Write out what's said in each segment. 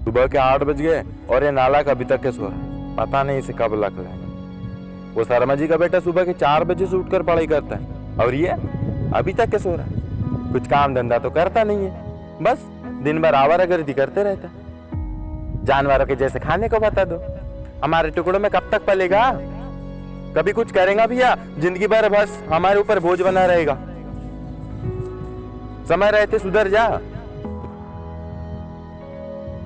सुबह के 8 बज गए और ये नालायक अभी तक के सो रहा है। पता नहीं इसे कब लग लाएगा। वो शर्मा जी का बेटा सुबह के 4 बजे से उठकर पढ़ाई करता है और ये अभी तक के सो रहा है। कुछ काम धंधा तो करता नहीं है, बस दिन भर आवारागर्दी करते रहता है। जानवरों के जैसे खाने को बता दो। हमारे टुकड़ों में कब तक पलेगा? कभी कुछ करेगा भैया? जिंदगी भर बस हमारे ऊपर बोझ बना रहेगा। समय रहते सुधर जा।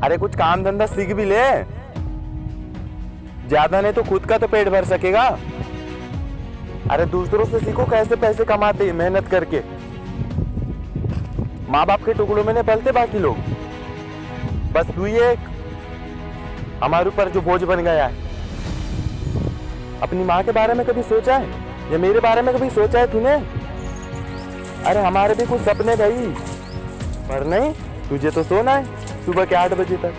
अरे कुछ काम धंधा सीख भी ले। ज्यादा नहीं तो खुद का तो पेट भर सकेगा। अरे दूसरों से सीखो कैसे पैसे कमाते हैं मेहनत करके। माँ बाप के टुकड़ों में नहीं पलते बाकी लोग, बस तू ही एक हमारे ऊपर जो बोझ बन गया है। अपनी माँ के बारे में कभी सोचा है या मेरे बारे में कभी सोचा है तूने? अरे हमारे भी कुछ सपने भाई, पर नहीं, तुझे तो सोना है सुबह के 8 बजे तक।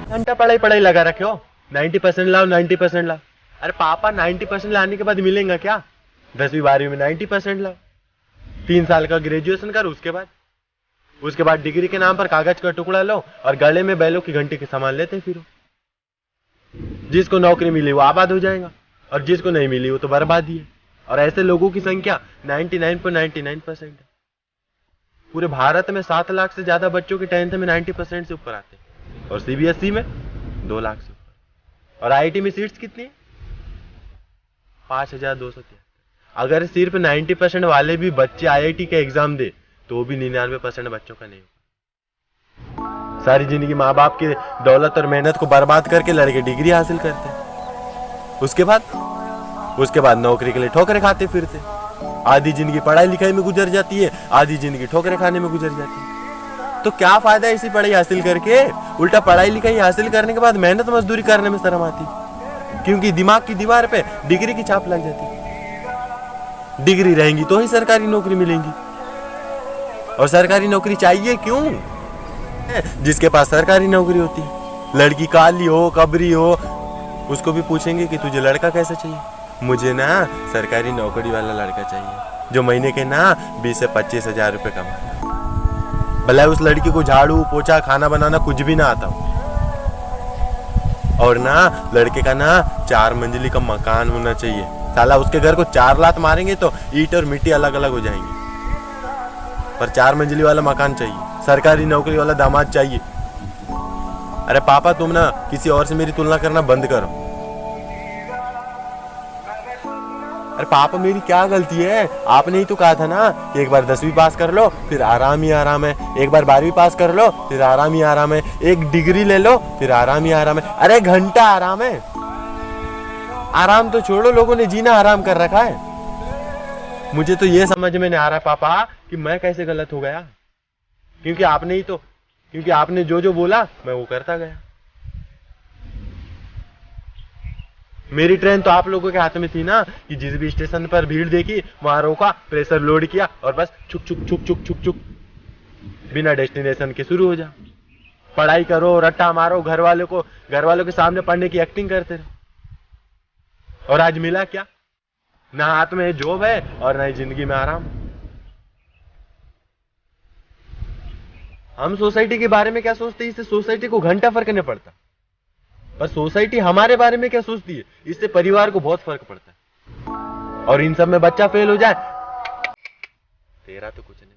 घंटा पढ़ाई लगा रखे हो। 90% लाओ 90% लाओ। अरे पापा 90% लाने के बाद मिलेगा क्या? 10वीं 12वीं में 90% लाओ। 3 साल का ग्रेजुएशन कर, उसके बाद डिग्री के नाम पर कागज का टुकड़ा लो और गले में बैलों की घंटी के सामान लेते फिरो। जिसको नौकरी मिली वो आबाद हो जाएगा और जिसको नहीं मिली वो तो बर्बाद ही है। और ऐसे लोगों की संख्या 99.99% है। पूरे भारत में 7 लाख से ज्यादा बच्चों के 10th में 90% से ऊपर आते हैं और सीबीएसई में 2 लाख से ऊपर। और आईआईटी में सीट्स कितनी है? 5273। अगर सिर्फ 90% वाले भी बच्चे आईआईटी का एग्जाम दे तो भी 99% बच्चों का नहीं होगा। सारी जिंदगी माँ बाप की दौलत और मेहनत को बर्बाद करके लड़के डिग्री हासिल करते हैं। उसके बाद नौकरी के लिए ठोकरें खाते फिरते। आधी जिंदगी पढ़ाई लिखाई में गुजर जाती है, आधी जिंदगी ठोकरें खाने में गुजर जाती है। तो क्या फायदा इसी पढ़ाई हासिल करके? उल्टा पढ़ाई लिखाई हासिल करने के बाद मेहनत मजदूरी करने में शर्म आती, क्योंकि दिमाग की दीवार पे डिग्री की छाप लग जाती। डिग्री रहेंगी तो ही सरकारी नौकरी मिलेंगी, और सरकारी नौकरी चाहिए क्यों? जिसके पास सरकारी नौकरी होती है। लड़की काली हो कबरी हो, उसको भी पूछेंगे कि तुझे लड़का कैसा चाहिए? मुझे ना सरकारी नौकरी वाला लड़का चाहिए जो महीने के ना 20 से 25 हजार रुपए कमाए। भले उस लड़की को झाड़ू पोछा खाना बनाना कुछ भी ना आता हो, और ना लड़के का ना 4 मंजिली का मकान होना चाहिए। साला उसके घर को 4 लात मारेंगे तो ईंट और मिट्टी अलग अलग हो जाएंगी, पर 4 मंजिली वाला मकान चाहिए। सरकारी नौकरी वाला दामाद चाहिए। अरे पापा तुम ना किसी और से मेरी तुलना करना बंद करो। अरे पापा मेरी क्या गलती है? आपने ही तो कहा था ना कि एक बार 10वीं पास कर लो फिर आराम ही आराम है, एक बार 12वीं पास कर लो फिर आराम ही आराम है, एक डिग्री ले लो फिर आराम ही आराम है। अरे घंटा आराम है। आराम तो छोड़ो, लोगों ने जीना आराम कर रखा है। मुझे तो ये समझ में नहीं आ रहा पापा कि मैं कैसे गलत हो गया, क्योंकि आपने जो बोला मैं वो करता गया। मेरी ट्रेन तो आप लोगों के हाथ में थी ना, कि जिस भी स्टेशन पर भीड़ देखी वहां रोका, प्रेशर लोड किया और बस छुक छुक छुक छुक छुक छुक बिना डेस्टिनेशन के शुरू हो जा। पढ़ाई करो, रट्टा मारो, घर वालों के सामने पढ़ने की एक्टिंग करते रहो। और आज मिला क्या? ना हाथ में जॉब है और ना ही जिंदगी में आराम। हम सोसाइटी के बारे में क्या सोचते हैं, इससे सोसाइटी को घंटा फर्क नहीं पड़ता, पर सोसाइटी हमारे बारे में क्या सोचती है, इससे परिवार को बहुत फर्क पड़ता है। और इन सब में बच्चा फेल हो जाए, तेरा तो कुछ नहीं।